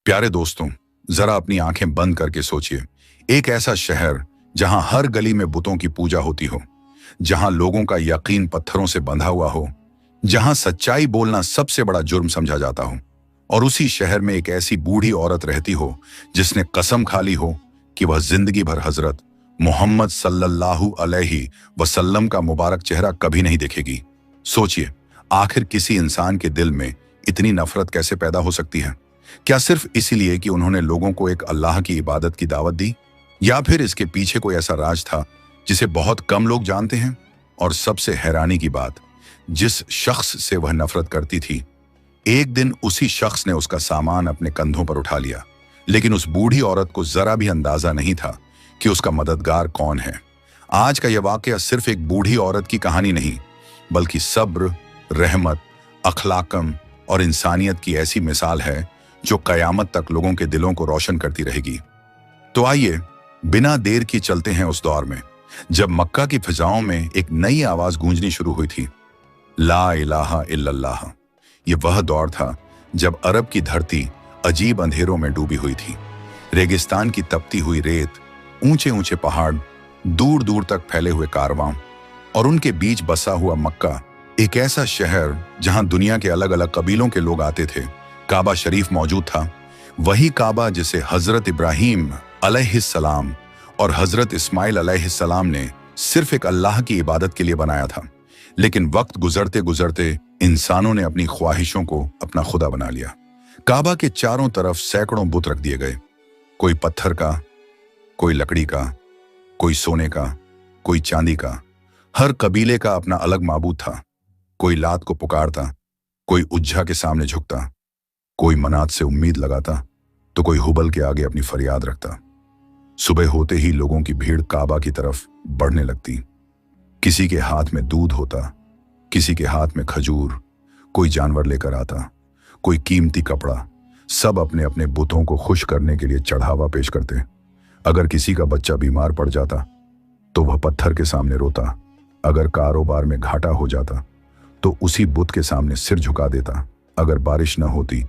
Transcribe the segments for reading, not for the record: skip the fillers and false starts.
प्यारे दोस्तों, जरा अपनी आंखें बंद करके सोचिए। एक ऐसा शहर जहां हर गली में बुतों की पूजा होती हो, जहां लोगों का यकीन पत्थरों से बंधा हुआ हो, जहां सच्चाई बोलना सबसे बड़ा जुर्म समझा जाता हो, और उसी शहर में एक ऐसी बूढ़ी औरत रहती हो जिसने कसम खा ली हो कि वह जिंदगी भर हजरत मोहम्मद सल्लल्लाहु अलैहि वसल्लम का मुबारक चेहरा कभी नहीं देखेगी। सोचिए, आखिर किसी इंसान के दिल में इतनी नफरत कैसे पैदा हो सकती है? क्या सिर्फ इसीलिए कि उन्होंने लोगों को एक अल्लाह की इबादत की दावत दी, या फिर इसके पीछे कोई ऐसा राज था जिसे बहुत कम लोग जानते हैं? और सबसे हैरानी की बात, जिस शख्स से वह नफरत करती थी, एक दिन उसी शख्स ने उसका सामान अपने कंधों पर उठा लिया। लेकिन उस बूढ़ी औरत को जरा भी अंदाजा नहीं था कि उसका मददगार कौन है। आज का यह वाकया सिर्फ एक बूढ़ी औरत की कहानी नहीं, बल्कि सब्र, रहमत, अखलाकम और इंसानियत की ऐसी मिसाल है जो कयामत तक लोगों के दिलों को रोशन करती रहेगी। तो आइए बिना देर की चलते हैं उस दौर में जब मक्का की फिजाओं में एक नई आवाज गूंजनी शुरू हुई थी, ला इलाहा इल्लल्लाह। ये वह दौर था जब अरब की धरती अजीब अंधेरों में डूबी हुई थी। रेगिस्तान की तपती हुई रेत, ऊंचे ऊंचे पहाड़, दूर दूर तक फैले हुए कारवां, और उनके बीच बसा हुआ मक्का, एक ऐसा शहर जहां दुनिया के अलग अलग कबीलों के लोग आते थे। काबा शरीफ मौजूद था, वही काबा जिसे हजरत इब्राहीम अलैहिस्सलाम और हजरत इस्माइल अलैहिस्सलाम ने सिर्फ एक अल्लाह की इबादत के लिए बनाया था। लेकिन वक्त गुजरते गुजरते इंसानों ने अपनी ख्वाहिशों को अपना खुदा बना लिया। काबा के चारों तरफ सैकड़ों बुत रख दिए गए, कोई पत्थर का, कोई लकड़ी का, कोई सोने का, कोई चांदी का। हर कबीले का अपना अलग माबूद था। कोई लात को पुकारता, कोई उज्जा के सामने झुकता, कोई मनात से उम्मीद लगाता, तो कोई हुबल के आगे अपनी फरियाद रखता। सुबह होते ही लोगों की भीड़ काबा की तरफ बढ़ने लगती। किसी के हाथ में दूध होता, किसी के हाथ में खजूर, कोई जानवर लेकर आता, कोई कीमती कपड़ा। सब अपने अपने बुतों को खुश करने के लिए चढ़ावा पेश करते। अगर किसी का बच्चा बीमार पड़ जाता तो वह पत्थर के सामने रोता। अगर कारोबार में घाटा हो जाता तो उसी बुत के सामने सिर झुका देता। अगर बारिश न होती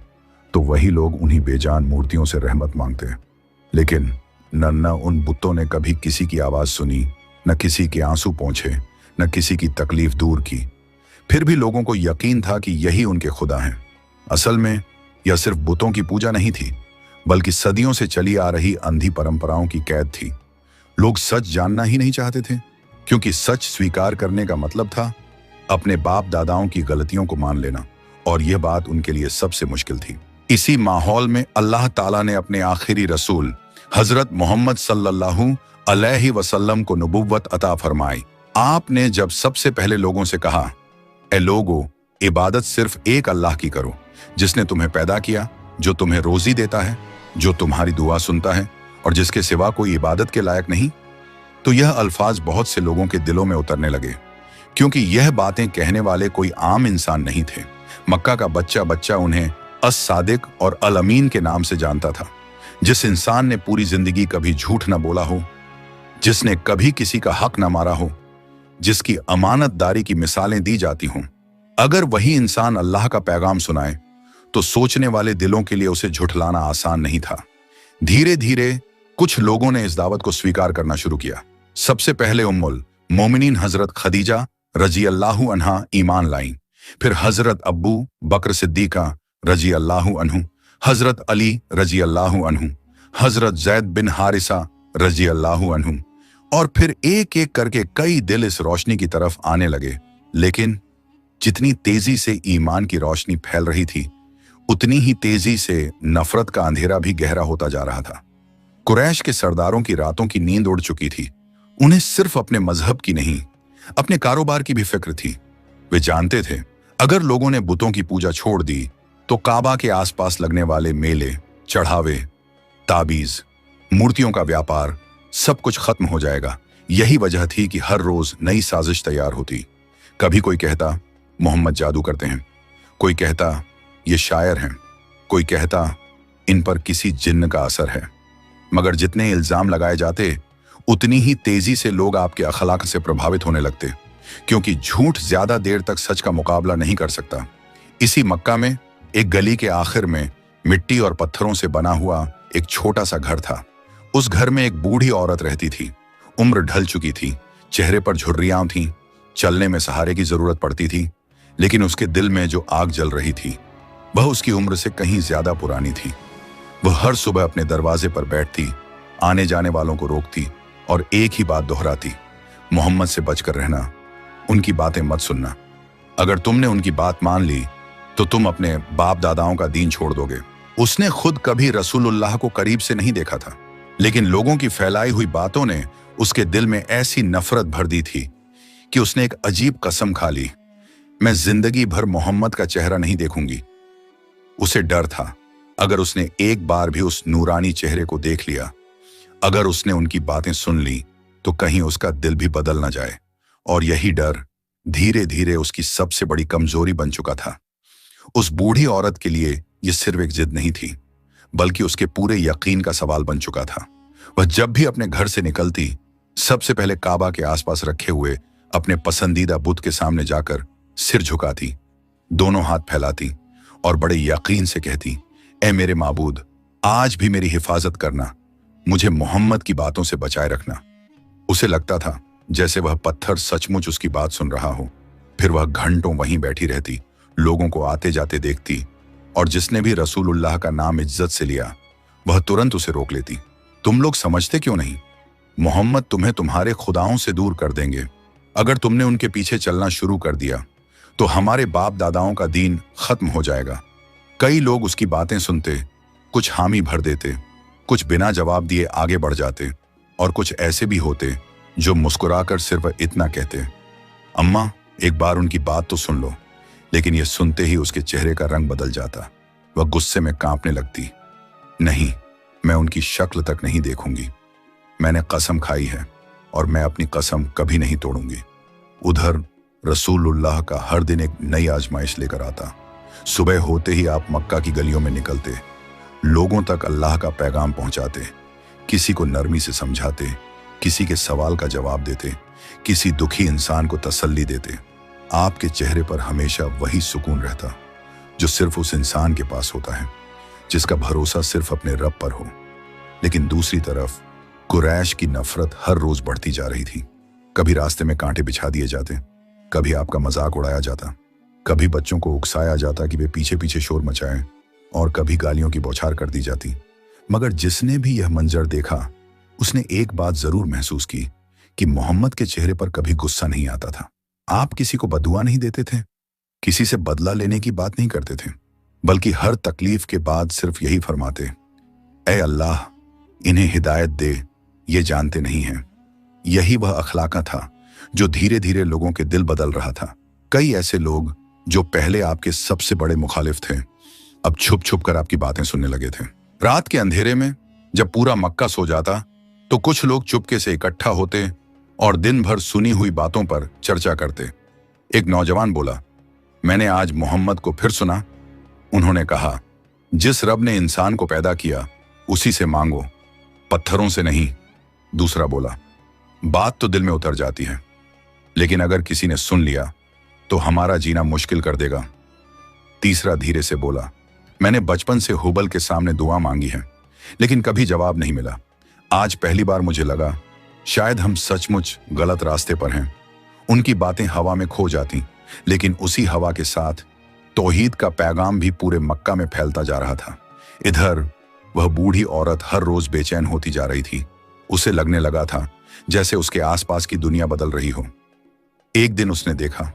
तो वही लोग उन्हीं बेजान मूर्तियों से रहमत मांगते। लेकिन न उन बुतों ने कभी किसी की आवाज सुनी, न किसी के आंसू पोंछे, न किसी की तकलीफ दूर की। फिर भी लोगों को यकीन था कि यही उनके खुदा हैं। असल में यह सिर्फ बुतों की पूजा नहीं थी, बल्कि सदियों से चली आ रही अंधी परंपराओं की कैद थी। लोग सच जानना ही नहीं चाहते थे, क्योंकि सच स्वीकार करने का मतलब था अपने बाप दादाओं की गलतियों को मान लेना, और यह बात उनके लिए सबसे मुश्किल थी। इसी माहौल में अल्लाह ताला ने अपने आखिरी रसूल हजरत मोहम्मद सल्लल्लाहु अलैहि वसल्लम को नबुव्वत अता फरमाई। आपने जब सबसे पहले लोगों से कहा, ए लोगो, इबादत सिर्फ एक अल्लाह की करो, जिसने तुम्हें पैदा किया, जो तुम्हें रोजी देता है, जो तुम्हारी दुआ सुनता है, और जिसके सिवा कोई इबादत के लायक नहीं, तो यह अल्फाज बहुत से लोगों के दिलों में उतरने लगे, क्योंकि यह बातें कहने वाले कोई आम इंसान नहीं थे। मक्का का बच्चा बच्चा उन्हें अस सादिक और अल अमीन के नाम से जानता था। जिस इंसान ने पूरी जिंदगी कभी झूठ न बोला हो, जिसने कभी किसी का हक न मारा हो, जिसकी अमानतदारी की मिसालें दी जाती हों, अगर वही इंसान अल्लाह का पैगाम सुनाए तो सोचने वाले दिलों के लिए उसे झुठलाना आसान नहीं था। धीरे धीरे कुछ लोगों ने इस दावत को स्वीकार करना शुरू किया। सबसे पहले उम्मुल मोमिनीन हजरत खदीजा रजी अल्लाहु अन्हा ईमान लाईं। फिर हजरत अब्बू बकर सिद्दीका रजी अल्लाहु अन्हु, हजरत अली रजी अल्लाहु अन्हु, हजरत जैद बिन हारिसा रजी अल्लाहु अन्हु, और फिर एक एक करके कई दिल इस रोशनी की तरफ आने लगे। लेकिन जितनी तेजी से ईमान की रोशनी फैल रही थी, उतनी ही तेजी से नफरत का अंधेरा भी गहरा होता जा रहा था। कुरैश के सरदारों की रातों की नींद उड़ चुकी थी। उन्हें सिर्फ अपने मजहब की नहीं, अपने कारोबार की भी फिक्र थी। वे जानते थे, अगर लोगों ने बुतों की पूजा छोड़ दी तो काबा के आसपास लगने वाले मेले, चढ़ावे, ताबीज, मूर्तियों का व्यापार, सब कुछ खत्म हो जाएगा। यही वजह थी कि हर रोज नई साजिश तैयार होती। कभी कोई कहता मोहम्मद जादू करते हैं, कोई कहता ये शायर हैं, कोई कहता इन पर किसी जिन्न का असर है। मगर जितने इल्जाम लगाए जाते, उतनी ही तेजी से लोग आपके अखलाक से प्रभावित होने लगते, क्योंकि झूठ ज्यादा देर तक सच का मुकाबला नहीं कर सकता। इसी मक्का में एक गली के आखिर में मिट्टी और पत्थरों से बना हुआ एक छोटा सा घर था। उस घर में एक बूढ़ी औरत रहती थी। उम्र ढल चुकी थी, चेहरे पर झुर्रियां थीं, चलने में सहारे की जरूरत पड़ती थी, लेकिन उसके दिल में जो आग जल रही थी वह उसकी उम्र से कहीं ज्यादा पुरानी थी। वह हर सुबह अपने दरवाजे पर बैठती, आने जाने वालों को रोकती और एक ही बात दोहराती, मोहम्मद से बचकर रहना, उनकी बातें मत सुनना। अगर तुमने उनकी बात मान ली तो तुम अपने बाप दादाओं का दीन छोड़ दोगे। उसने खुद कभी रसूलुल्लाह को करीब से नहीं देखा था, लेकिन लोगों की फैलाई हुई बातों ने उसके दिल में ऐसी नफरत भर दी थी कि उसने एक अजीब कसम खा ली, मैं जिंदगी भर मोहम्मद का चेहरा नहीं देखूंगी। उसे डर था, अगर उसने एक बार भी उस नूरानी चेहरे को देख लिया, अगर उसने उनकी बातें सुन ली, तो कहीं उसका दिल भी बदल न जाए। और यही डर धीरे धीरे उसकी सबसे बड़ी कमजोरी बन चुका था। उस बूढ़ी औरत के लिए यह सिर्फ एक जिद नहीं थी, बल्कि उसके पूरे यकीन का सवाल बन चुका था। वह जब भी अपने घर से निकलती, सबसे पहले काबा के आसपास रखे हुए अपने पसंदीदा बुत के सामने जाकर सिर झुकाती, दोनों हाथ फैलाती और बड़े यकीन से कहती, ए मेरे माबूद, आज भी मेरी हिफाजत करना, मुझे मोहम्मद की बातों से बचाए रखना। उसे लगता था जैसे वह पत्थर सचमुच उसकी बात सुन रहा हो। फिर वह घंटों वहीं बैठी रहती, लोगों को आते जाते देखती, और जिसने भी रसूलुल्लाह का नाम इज्जत से लिया वह तुरंत उसे रोक लेती। तुम लोग समझते क्यों नहीं? मोहम्मद तुम्हें तुम्हारे खुदाओं से दूर कर देंगे। अगर तुमने उनके पीछे चलना शुरू कर दिया तो हमारे बाप दादाओं का दीन खत्म हो जाएगा। कई लोग उसकी बातें सुनते, कुछ हामी भर देते, कुछ बिना जवाब दिए आगे बढ़ जाते, और कुछ ऐसे भी होते जो मुस्कुराकर सिर्फ इतना कहते, अम्मा एक बार उनकी बात तो सुन लो। लेकिन यह सुनते ही उसके चेहरे का रंग बदल जाता, वह गुस्से में कांपने लगती। नहीं, मैं उनकी शक्ल तक नहीं देखूंगी। मैंने कसम खाई है और मैं अपनी कसम कभी नहीं तोड़ूंगी। उधर रसूलुल्लाह का हर दिन एक नई आजमाइश लेकर आता। सुबह होते ही आप मक्का की गलियों में निकलते, लोगों तक अल्लाह का पैगाम पहुंचाते, किसी को नरमी से समझाते, किसी के सवाल का जवाब देते, किसी दुखी इंसान को तसल्ली देते। आपके चेहरे पर हमेशा वही सुकून रहता जो सिर्फ उस इंसान के पास होता है, जिसका भरोसा सिर्फ अपने रब पर हो। लेकिन दूसरी तरफ कुरैश की नफरत हर रोज बढ़ती जा रही थी। कभी रास्ते में कांटे बिछा दिए जाते, कभी आपका मजाक उड़ाया जाता, कभी बच्चों को उकसाया जाता कि वे पीछे पीछे शोर मचाएं, और कभी गालियों की बौछार कर दी जाती। मगर जिसने भी यह मंजर देखा, उसने एक बात जरूर महसूस की कि मोहम्मद के चेहरे पर कभी गुस्सा नहीं आता था। आप किसी को बदुआ नहीं देते थे, किसी से बदला लेने की बात नहीं करते थे, बल्कि हर तकलीफ के बाद सिर्फ यही फरमाते, ऐ अल्लाह, इन्हें हिदायत दे, ये जानते नहीं हैं। यही वह अखलाका था जो धीरे धीरे लोगों के दिल बदल रहा था। कई ऐसे लोग जो पहले आपके सबसे बड़े मुखालिफ थे, अब छुप छुप कर आपकी बातें सुनने लगे थे। रात के अंधेरे में जब पूरा मक्का सो जाता तो कुछ लोग चुपके से इकट्ठा होते और दिन भर सुनी हुई बातों पर चर्चा करते। एक नौजवान बोला, मैंने आज मोहम्मद को फिर सुना। उन्होंने कहा, जिस रब ने इंसान को पैदा किया उसी से मांगो, पत्थरों से नहीं। दूसरा बोला, बात तो दिल में उतर जाती है, लेकिन अगर किसी ने सुन लिया तो हमारा जीना मुश्किल कर देगा। तीसरा धीरे से बोला, मैंने बचपन से हुबल के सामने दुआ मांगी है, लेकिन कभी जवाब नहीं मिला। आज पहली बार मुझे लगा शायद हम सचमुच गलत रास्ते पर हैं। उनकी बातें हवा में खो जाती, लेकिन उसी हवा के साथ तौहीद का पैगाम भी पूरे मक्का में फैलता जा रहा था। इधर वह बूढ़ी औरत हर रोज बेचैन होती जा रही थी। उसे लगने लगा था जैसे उसके आसपास की दुनिया बदल रही हो। एक दिन उसने देखा,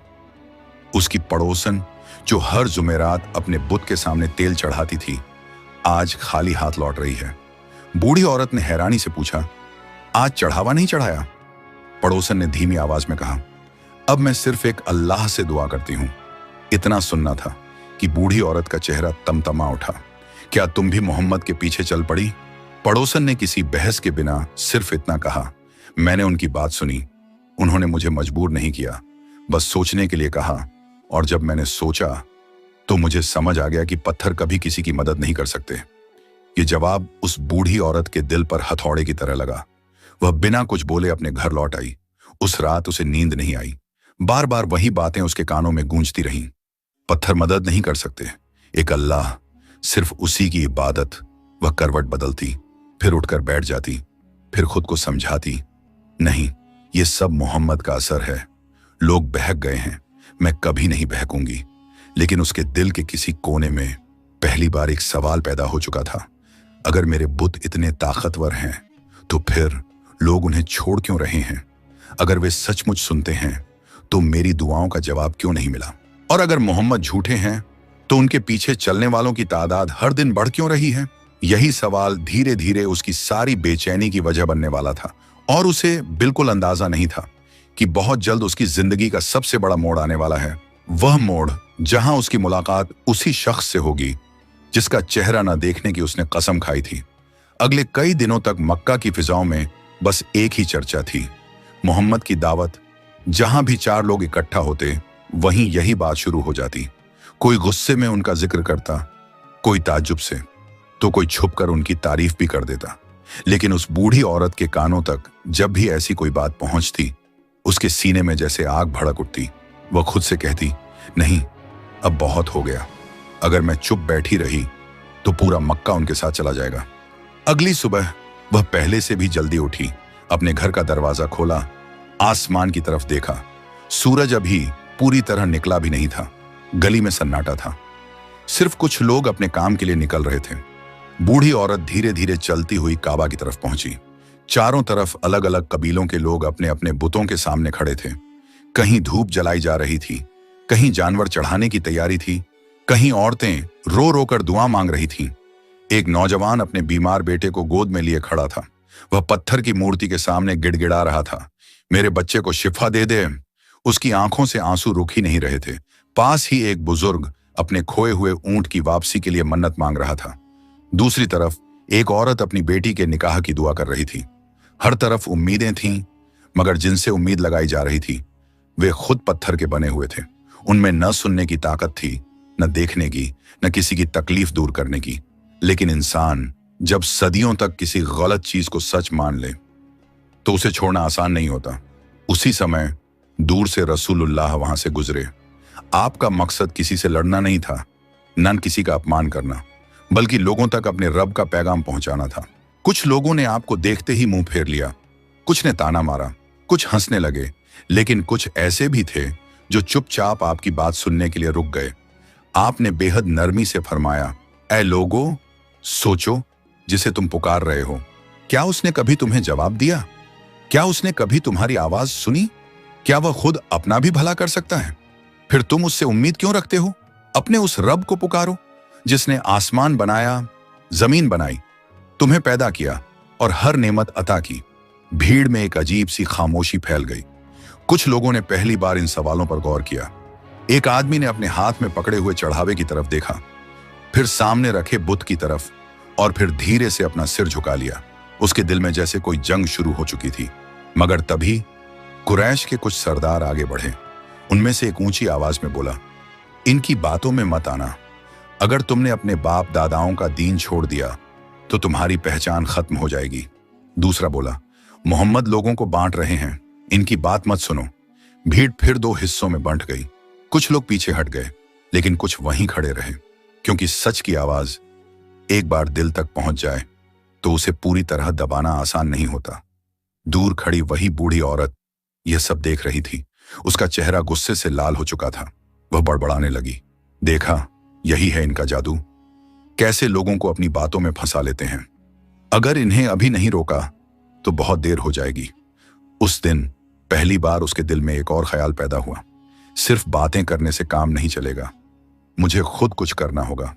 उसकी पड़ोसन जो हर जुमेरात अपने बुत के सामने तेल चढ़ाती थी, आज खाली हाथ लौट रही है। बूढ़ी औरत ने हैरानी से पूछा, आज चढ़ावा नहीं चढ़ाया? पड़ोसन ने धीमी आवाज में कहा, अब मैं सिर्फ एक अल्लाह से दुआ करती हूं। इतना सुनना था कि बूढ़ी औरत का चेहरा तमतमा उठा। क्या तुम भी मोहम्मद के पीछे चल पड़ी? पड़ोसन ने किसी बहस के बिना सिर्फ इतना कहा, मैंने उनकी बात सुनी, उन्होंने मुझे मजबूर नहीं किया, बस सोचने के लिए कहा, और जब मैंने सोचा तो मुझे समझ आ गया कि पत्थर कभी किसी की मदद नहीं कर सकते। ये जवाब उस बूढ़ी औरत के दिल पर हथौड़े की तरह लगा। वह बिना कुछ बोले अपने घर लौट आई। उस रात उसे नींद नहीं आई। बार बार वही बातें उसके कानों में गूंजती रहीं। पत्थर मदद नहीं कर सकते, एक अल्लाह सिर्फ उसी की इबादत। वह करवट बदलती, फिर उठकर बैठ जाती, फिर खुद को समझाती, नहीं, ये सब मोहम्मद का असर है। लोग बहक गए हैं, मैं कभी नहीं बहकूंगी। लेकिन उसके दिल के किसी कोने में पहली बार एक सवाल पैदा हो चुका था, अगर मेरे बुत इतने ताकतवर हैं तो फिर लोग उन्हें छोड़ क्यों रहे हैं? अगर वे सचमुच सुनते हैं तो मेरी दुआओं का जवाब क्यों नहीं मिला? और अगर मोहम्मद झूठे हैं तो उनके पीछे चलने वालों की तादाद हर दिन बढ़ क्यों रही है? यही सवाल धीरे धीरे उसकी सारी बेचैनी की वजह बनने वाला था, और उसे बिल्कुल अंदाजा नहीं था कि बहुत जल्द उसकी जिंदगी का सबसे बड़ा मोड़ आने वाला है। वह मोड़ जहां उसकी मुलाकात उसी शख्स से होगी जिसका चेहरा न देखने की उसने कसम खाई थी। अगले कई दिनों तक मक्का की फिजाओं में बस एक ही चर्चा थी, मोहम्मद की दावत। जहां भी 4 लोग इकट्ठा होते वहीं यही बात शुरू हो जाती। कोई गुस्से में उनका जिक्र करता, कोई ताज्जुब से, तो कोई छुपकर उनकी तारीफ भी कर देता। लेकिन उस बूढ़ी औरत के कानों तक जब भी ऐसी कोई बात पहुंचती, उसके सीने में जैसे आग भड़क उठती। वह खुद से कहती, नहीं, अब बहुत हो गया। अगर मैं चुप बैठी रही तो पूरा मक्का उनके साथ चला जाएगा। अगली सुबह वह पहले से भी जल्दी उठी, अपने घर का दरवाजा खोला, आसमान की तरफ देखा। सूरज अभी पूरी तरह निकला भी नहीं था। गली में सन्नाटा था, सिर्फ कुछ लोग अपने काम के लिए निकल रहे थे। बूढ़ी औरत धीरे धीरे चलती हुई काबा की तरफ पहुंची। चारों तरफ अलग अलग कबीलों के लोग अपने अपने बुतों के सामने खड़े थे। कहीं धूप जलाई जा रही थी, कहीं जानवर चढ़ाने की तैयारी थी, कहीं औरतें रो रो कर दुआ मांग रही थीं। एक नौजवान अपने बीमार बेटे को गोद में लिए खड़ा था। वह पत्थर की मूर्ति के सामने गिड़गिड़ा रहा था, मेरे बच्चे को शिफा दे दे। उसकी आंखों से आंसू रुक ही नहीं रहे थे। पास ही एक बुजुर्ग अपने खोए हुए ऊंट की वापसी के लिए मन्नत मांग रहा था। दूसरी तरफ एक औरत अपनी बेटी के निकाह की दुआ कर रही थी। हर तरफ उम्मीदें थीं, मगर जिनसे उम्मीद लगाई जा रही थी वे खुद पत्थर के बने हुए थे। उनमें न सुनने की ताकत थी, न देखने की, न किसी की तकलीफ दूर करने की। लेकिन इंसान जब सदियों तक किसी गलत चीज को सच मान ले तो उसे छोड़ना आसान नहीं होता। उसी समय दूर से रसूलुल्लाह वहां से गुजरे। आपका मकसद किसी से लड़ना नहीं था, न किसी का अपमान करना, बल्कि लोगों तक अपने रब का पैगाम पहुंचाना था। कुछ लोगों ने आपको देखते ही मुंह फेर लिया, कुछ ने ताना मारा, कुछ हंसने लगे, लेकिन कुछ ऐसे भी थे जो चुपचाप आपकी बात सुनने के लिए रुक गए। आपने बेहद नरमी से फरमाया, ऐ लोगों, सोचो, जिसे तुम पुकार रहे हो, क्या उसने कभी तुम्हें जवाब दिया? क्या उसने कभी तुम्हारी आवाज सुनी? क्या वह खुद अपना भी भला कर सकता है? फिर तुम उससे उम्मीद क्यों रखते हो? अपने उस रब को पुकारो जिसने आसमान बनाया, जमीन बनाई, तुम्हें पैदा किया और हर नेमत अता की। भीड़ में एक अजीब सी खामोशी फैल गई। कुछ लोगों ने पहली बार इन सवालों पर गौर किया। एक आदमी ने अपने हाथ में पकड़े हुए चढ़ावे की तरफ देखा, फिर सामने रखे बुत की तरफ, और फिर धीरे से अपना सिर झुका लिया। उसके दिल में जैसे कोई जंग शुरू हो चुकी थी। मगर तभी कुरैश के कुछ सरदार आगे बढ़े। उनमें से एक ऊंची आवाज में बोला, इनकी बातों में मत आना। अगर तुमने अपने बाप दादाओं का दीन छोड़ दिया तो तुम्हारी पहचान खत्म हो जाएगी। दूसरा बोला, मोहम्मद लोगों को बांट रहे हैं, इनकी बात मत सुनो। भीड़ फिर 2 हिस्सों में बंट गई। कुछ लोग पीछे हट गए, लेकिन कुछ वहीं खड़े रहे, क्योंकि सच की आवाज एक बार दिल तक पहुंच जाए तो उसे पूरी तरह दबाना आसान नहीं होता। दूर खड़ी वही बूढ़ी औरत यह सब देख रही थी। उसका चेहरा गुस्से से लाल हो चुका था। वह बड़बड़ाने लगी, देखा, यही है इनका जादू, कैसे लोगों को अपनी बातों में फंसा लेते हैं। अगर इन्हें अभी नहीं रोका तो बहुत देर हो जाएगी। उस दिन पहली बार उसके दिल में एक और ख्याल पैदा हुआ, सिर्फ बातें करने से काम नहीं चलेगा, मुझे खुद कुछ करना होगा।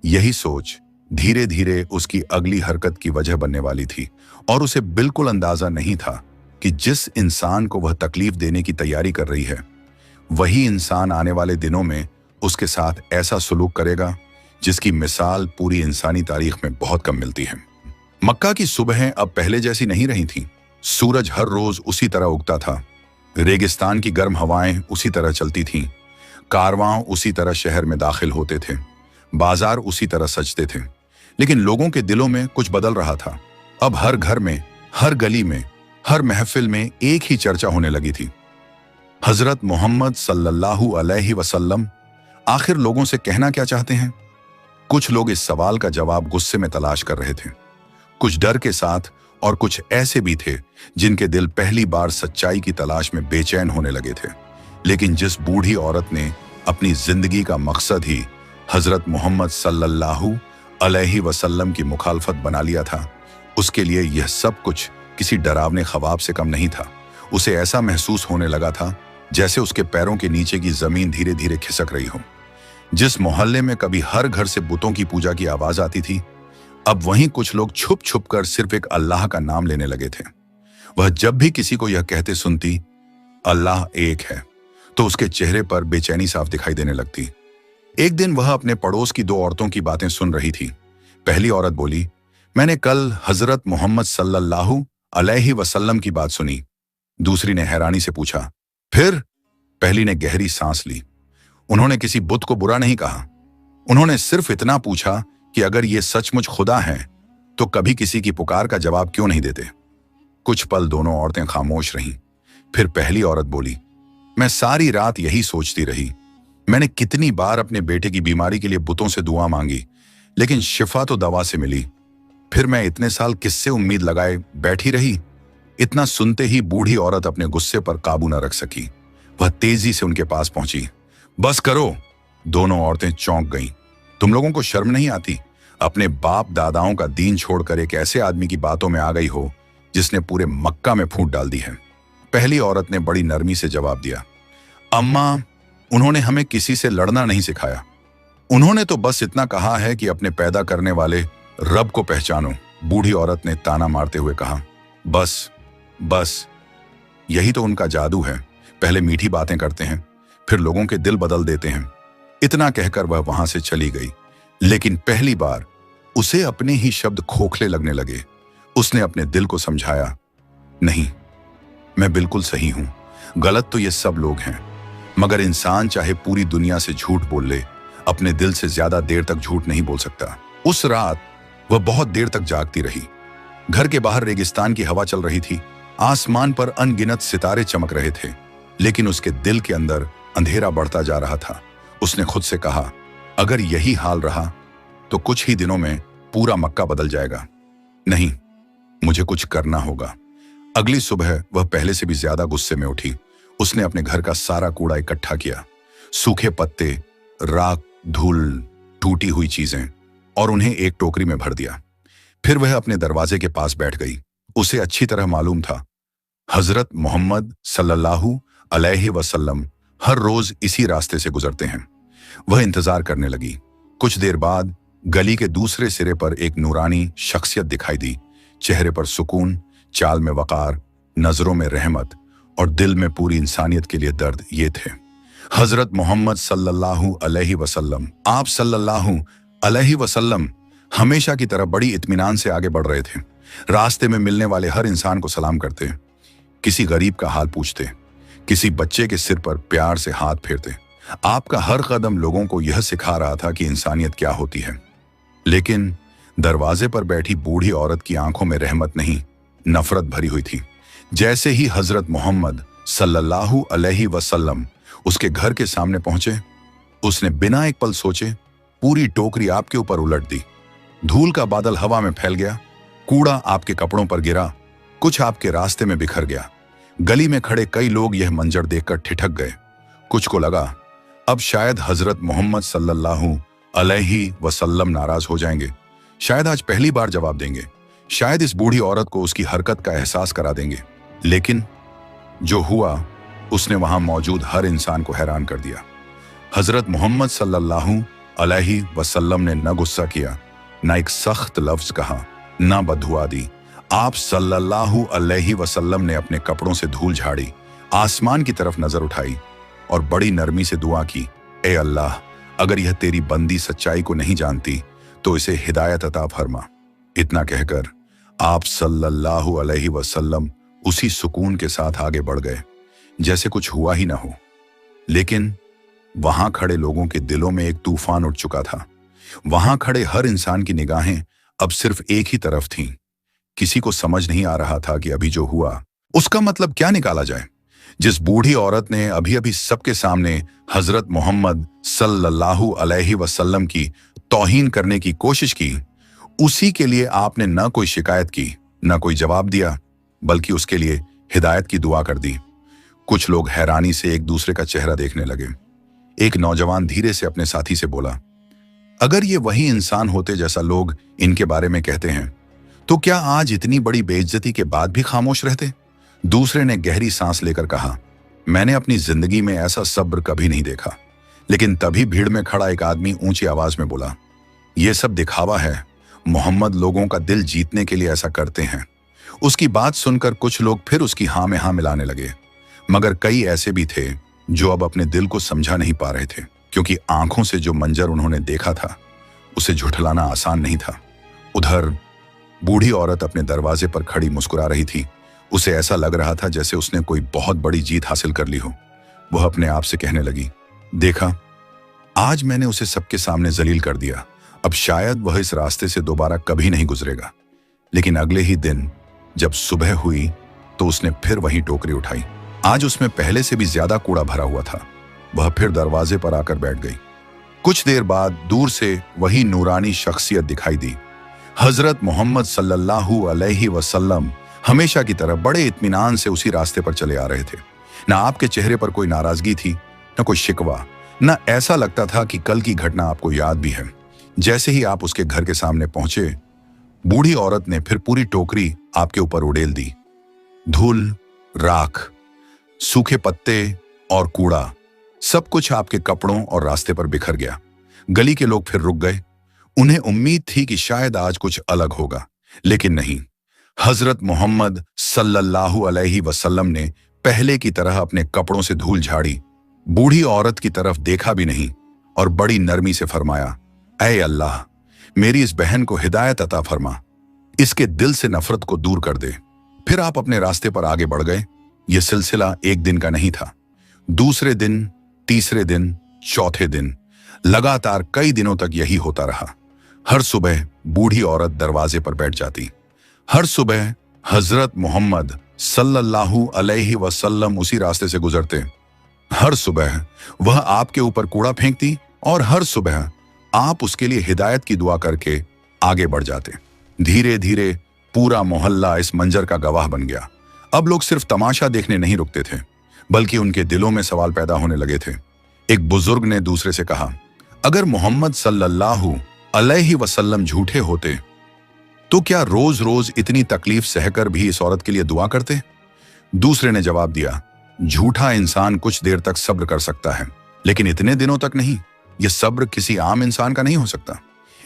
यही सोच धीरे धीरे उसकी अगली हरकत की वजह बनने वाली थी, और उसे बिल्कुल अंदाजा नहीं था कि जिस इंसान को वह तकलीफ देने की तैयारी कर रही है, वही इंसान आने वाले दिनों में उसके साथ ऐसा सुलूक करेगा जिसकी मिसाल पूरी इंसानी तारीख में बहुत कम मिलती है। मक्का की सुबहें अब पहले जैसी नहीं रही थीं। सूरज हर रोज उसी तरह उगता था, रेगिस्तान की गर्म हवाएं उसी तरह चलती थीं, कारवां उसी तरह शहर में दाखिल होते थे, बाजार उसी तरह सजते थे। लेकिन लोगों के दिलों में कुछ बदल रहा था। अब हर घर में, हर गली में, हर महफिल में एक ही चर्चा होने लगी थी, हजरत मोहम्मद सल्लल्लाहु अलैहि वसल्लम आखिर लोगों से कहना क्या चाहते हैं? कुछ लोग इस सवाल का जवाब गुस्से में तलाश कर रहे थे, कुछ डर के साथ, और कुछ ऐसे भी थे जिनके दिल पहली बार सच्चाई की तलाश में बेचैन होने लगे थे। लेकिन जिस बूढ़ी औरत ने अपनी जिंदगी का मकसद ही हजरत मोहम्मद सल्लल्लाहु अलैहि वसल्लम की मुखालफत बना लिया था, उसके लिए यह सब कुछ किसी डरावने ख्वाब से कम नहीं था। उसे ऐसा महसूस होने लगा था जैसे उसके पैरों के नीचे की जमीन धीरे धीरे खिसक रही हो। जिस मोहल्ले में कभी हर घर से बुतों की पूजा की आवाज आती थी, अब वहीं कुछ लोग छुप छुप कर सिर्फ एक अल्लाह का नाम लेने लगे थे। वह जब भी किसी को यह कहते सुनती, अल्लाह एक है, तो उसके चेहरे पर बेचैनी साफ दिखाई देने लगती। एक दिन वह अपने पड़ोस की दो औरतों की बातें सुन रही थी। पहली औरत बोली, मैंने कल हजरत मोहम्मद सल्लल्लाहु अलैहि वसल्लम की बात सुनी। दूसरी ने हैरानी से पूछा, फिर? पहली ने गहरी सांस ली। उन्होंने किसी बुत को बुरा नहीं कहा। उन्होंने सिर्फ इतना पूछा कि अगर ये सचमुच खुदा है तो कभी किसी की पुकार का जवाब क्यों नहीं देते। कुछ पल दोनों औरतें खामोश रहीं। फिर पहली औरत बोली, मैं सारी रात यही सोचती रही। मैंने कितनी बार अपने बेटे की बीमारी के लिए बुतों से दुआ मांगी, लेकिन शिफा तो दवा से मिली। फिर मैं इतने साल किससे उम्मीद लगाए बैठी रही। इतना सुनते ही बूढ़ी औरत अपने गुस्से पर काबू न रख सकी। वह तेजी से उनके पास पहुंची। बस करो। दोनों औरतें चौंक गईं। तुम लोगों को शर्म नहीं आती? अपने बाप दादाओं का दीन छोड़कर एक ऐसे आदमी की बातों में आ गई हो जिसने पूरे मक्का में फूट डाल दी है। पहली औरत ने बड़ी नरमी से जवाब दिया, अम्मा, उन्होंने हमें किसी से लड़ना नहीं सिखाया। उन्होंने तो बस इतना कहा है कि अपने पैदा करने वाले रब को पहचानो। बूढ़ी औरत ने ताना मारते हुए कहा, बस बस, यही तो उनका जादू है। पहले मीठी बातें करते हैं, फिर लोगों के दिल बदल देते हैं। इतना कहकर वह वहां से चली गई। लेकिन पहली बार उसे अपने ही शब्द खोखले लगने लगे। उसने अपने दिल को समझाया, नहीं, मैं बिल्कुल सही हूं। गलत तो ये सब लोग हैं, मगर इंसान चाहे पूरी दुनिया से झूठ बोल ले, अपने दिल से ज्यादा देर तक झूठ नहीं बोल सकता। उस रात वह बहुत देर तक जागती रही। घर के बाहर रेगिस्तान की हवा चल रही थी। आसमान पर अनगिनत सितारे चमक रहे थे, लेकिन उसके दिल के अंदर अंधेरा बढ़ता जा रहा था। उसने खुद से कहा, अगर यही हाल रहा तो कुछ ही दिनों में पूरा मक्का बदल जाएगा। नहीं, मुझे कुछ करना होगा। अगली सुबह वह पहले से भी ज्यादा गुस्से में उठी। उसने अपने घर का सारा कूड़ा इकट्ठा किया, सूखे पत्ते, राख, धूल, टूटी हुई चीजें, और उन्हें एक टोकरी में भर दिया। फिर वह अपने दरवाजे के पास बैठ गई। उसे अच्छी तरह मालूम था, हजरत मोहम्मद सल्लल्लाहु अलैहि वसल्लम हर रोज इसी रास्ते से गुजरते हैं। वह इंतजार करने लगी। कुछ देर बाद गली के दूसरे सिरे पर एक नूरानी शख्सियत दिखाई दी। चेहरे पर सुकून, चाल में वकार, नजरों में रहमत और दिल में पूरी इंसानियत के लिए दर्द। ये थे हजरत मोहम्मद सल्लल्लाहु अलैहि वसल्लम। आप सल्लल्लाहु अलैहि वसल्लम हमेशा की तरह बड़ी इत्मीनान से आगे बढ़ रहे थे। रास्ते में मिलने वाले हर इंसान को सलाम करते, किसी गरीब का हाल पूछते, किसी बच्चे के सिर पर प्यार से हाथ फेरते। आपका हर कदम लोगों को यह सिखा रहा था कि इंसानियत क्या होती है। लेकिन दरवाजे पर बैठी बूढ़ी औरत की आंखों में रहमत नहीं, नफरत भरी हुई थी। जैसे ही हजरत मोहम्मद सल्लल्लाहु अलैहि वसल्लम उसके घर के सामने पहुंचे, उसने बिना एक पल सोचे पूरी टोकरी आपके ऊपर उलट दी। धूल का बादल हवा में फैल गया, कूड़ा आपके कपड़ों पर गिरा, कुछ आपके रास्ते में बिखर गया। गली में खड़े कई लोग यह मंजर देखकर ठिठक गए। कुछ को लगा अब शायद हजरत मोहम्मद सल्लल्लाहु अलैहि वसल्लम नाराज हो जाएंगे, शायद आज पहली बार जवाब देंगे, शायद इस बूढ़ी औरत को उसकी हरकत का एहसास करा देंगे। लेकिन जो हुआ उसने वहां मौजूद हर इंसान को हैरान कर दिया। हजरत मोहम्मद सल्लल्लाहु अलैहि वसल्लम ने न गुस्सा किया, न एक सख्त लफ्ज कहा, न बददुआ दी। आप सल्लल्लाहु अलैहि वसल्लम ने अपने कपड़ों से धूल झाड़ी, आसमान की तरफ नजर उठाई और बड़ी नरमी से दुआ की, ए अल्लाह, अगर यह तेरी बंदी सच्चाई को नहीं जानती तो इसे हिदायत अता फरमा। इतना कहकर आप सल्लल्लाहु अलैहि वसल्लम उसी सुकून के साथ आगे बढ़ गए जैसे कुछ हुआ ही ना हो। लेकिन वहां खड़े लोगों के दिलों में एक तूफान उठ चुका था। वहां खड़े हर इंसान की निगाहें अब सिर्फ एक ही तरफ थीं। किसी को समझ नहीं आ रहा था कि अभी जो हुआ उसका मतलब क्या निकाला जाए। जिस बूढ़ी औरत ने अभी अभी सबके सामने हजरत मोहम्मद सल्लल्लाहु अलैहि वसल्लम की तौहीन करने की कोशिश की, उसी के लिए आपने न कोई शिकायत की, न कोई जवाब दिया, बल्कि उसके लिए हिदायत की दुआ कर दी। कुछ लोग हैरानी से एक दूसरे का चेहरा देखने लगे। एक नौजवान धीरे से अपने साथी से बोला, अगर ये वही इंसान होते जैसा लोग इनके बारे में कहते हैं, तो क्या आज इतनी बड़ी बेइज्जती के बाद भी खामोश रहते? दूसरे ने गहरी सांस लेकर कहा, मैंने अपनी जिंदगी में ऐसा सब्र कभी नहीं देखा। लेकिन तभी भीड़ में खड़ा एक आदमी ऊंची आवाज में बोला, यह सब दिखावा है, मोहम्मद लोगों का दिल जीतने के लिए ऐसा करते हैं। उसकी बात सुनकर कुछ लोग फिर उसकी हाँ में हाँ मिलाने लगे, मगर कई ऐसे भी थे जो अब अपने दिल को समझा नहीं पा रहे थे, क्योंकि आंखों से जो मंजर उन्होंने देखा था उसे झुठलाना आसान नहीं था। उधर बूढ़ी औरत अपने दरवाजे पर खड़ी मुस्कुरा रही थी। उसे ऐसा लग रहा था जैसे उसने कोई बहुत बड़ी जीत हासिल कर ली हो। वह अपने आप से कहने लगी, देखा, आज मैंने उसे सबके सामने जलील कर दिया। अब शायद वह इस रास्ते से दोबारा कभी नहीं गुजरेगा। लेकिन अगले ही दिन जब सुबह हुई तो उसने फिर वही टोकरी उठाई। आज उसमें पहले से भी ज्यादा कूड़ा भरा हुआ था। वह फिर दरवाजे पर आकर बैठ गई। कुछ देर बाद दूर से वही नूरानी शख्सियत दिखाई दी। हजरत मोहम्मद सल्लल्लाहु अलैहि वसल्लम हमेशा की तरह बड़े इत्मीनान से उसी रास्ते पर चले आ रहे थे। न आपके चेहरे पर कोई नाराजगी थी, न कोई शिकवा, न ऐसा लगता था कि कल की घटना आपको याद भी है। जैसे ही आप उसके घर के सामने पहुंचे, बूढ़ी औरत ने फिर पूरी टोकरी आपके ऊपर उड़ेल दी। धूल, राख, सूखे पत्ते और कूड़ा, सब कुछ आपके कपड़ों और रास्ते पर बिखर गया। गली के लोग फिर रुक गए। उन्हें उम्मीद थी कि शायद आज कुछ अलग होगा, लेकिन नहीं। हजरत मोहम्मद सल्लल्लाहु अलैहि वसल्लम ने पहले की तरह अपने कपड़ों से धूल झाड़ी, बूढ़ी औरत की तरफ देखा भी नहीं और बड़ी नरमी से फरमाया, ऐ अल्लाह, मेरी इस बहन को हिदायत अता फरमा, इसके दिल से नफरत को दूर कर दे। फिर आप अपने रास्ते पर आगे बढ़ गए। यह सिलसिला एक दिन का नहीं था। दूसरे दिन, तीसरे दिन, चौथे दिन, लगातार कई दिनों तक यही होता रहा। हर सुबह बूढ़ी औरत दरवाजे पर बैठ जाती। हर सुबह हजरत मोहम्मद सल्लल्लाहु अलैहि वसल्लम उसी रास्ते से गुजरते। हर सुबह वह आपके ऊपर कूड़ा फेंकती और हर सुबह आप उसके लिए हिदायत की दुआ करके आगे बढ़ जाते। धीरे धीरे पूरा मोहल्ला इस मंजर का गवाह बन गया। अब लोग सिर्फ तमाशा देखने नहीं रुकते थे, बल्कि उनके दिलों में सवाल पैदा होने लगे थे। एक बुजुर्ग ने दूसरे से कहा, अगर मोहम्मद सल्लल्लाहु अलैहि वसल्लम झूठे होते तो क्या रोज रोज इतनी तकलीफ सहकर भी इस औरत के लिए दुआ करते? दूसरे ने जवाब दिया, झूठा इंसान कुछ देर तक सब्र कर सकता है, लेकिन इतने दिनों तक नहीं। यह सब्र किसी आम इंसान का नहीं हो सकता।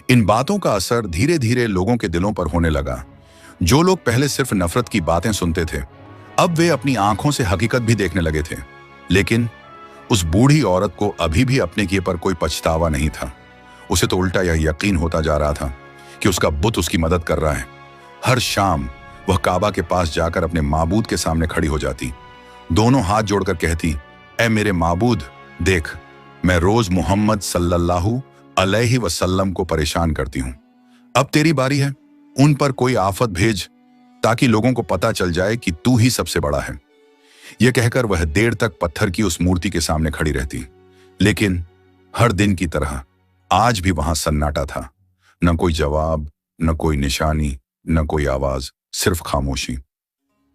इन बातों का असर धीरे धीरे लोगों के दिलों पर होने लगा। जो लोग पहले सिर्फ नफरत की बातें सुनते थे, अब वे अपनी आंखों से हकीकत भी देखने लगे थे। लेकिन उस बूढ़ी औरत को अभी भी अपने किए पर कोई पछतावा नहीं था। उसे तो उल्टा यह यकीन होता जा रहा था कि उसका बुत उसकी मदद कर रहा है। हर शाम वह काबा के पास जाकर अपने माबूद के सामने खड़ी हो जाती, दोनों हाथ जोड़कर कहती, ऐ मेरे माबूद, देख, मैं रोज मोहम्मद सल्लल्लाहु अलैहि वसल्लम को परेशान करती हूं। अब तेरी बारी है, उन पर कोई आफत भेज ताकि लोगों को पता चल जाए कि तू ही सबसे बड़ा है। यह कहकर वह देर तक पत्थर की उस मूर्ति के सामने खड़ी रहती। लेकिन हर दिन की तरह आज भी वहां सन्नाटा था। न कोई जवाब, न कोई निशानी, न कोई आवाज, सिर्फ खामोशी।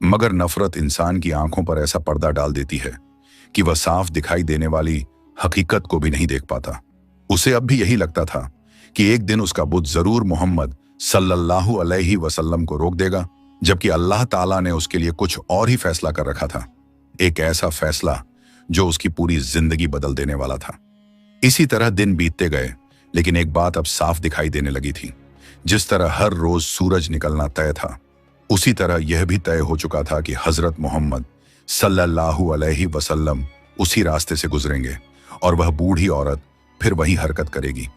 मगर नफरत इंसान की आंखों पर ऐसा पर्दा डाल देती है कि वह साफ दिखाई देने वाली हकीकत को भी नहीं देख पाता। उसे अब भी यही लगता था कि एक दिन उसका बुत जरूर मोहम्मद सल्लल्लाहु अलैहि वसल्लम को रोक देगा, जबकि अल्लाह ताला ने उसके लिए कुछ और ही फैसला कर रखा था। एक ऐसा फैसला जो उसकी पूरी जिंदगी बदल देने वाला था। इसी तरह दिन बीतते गए, लेकिन एक बात अब साफ दिखाई देने लगी थी। जिस तरह हर रोज सूरज निकलना तय था, उसी तरह यह भी तय हो चुका था कि हजरत मोहम्मद सल्लल्लाहु अलैहि वसल्लम उसी रास्ते से गुजरेंगे और वह बूढ़ी औरत फिर वही हरकत करेगी।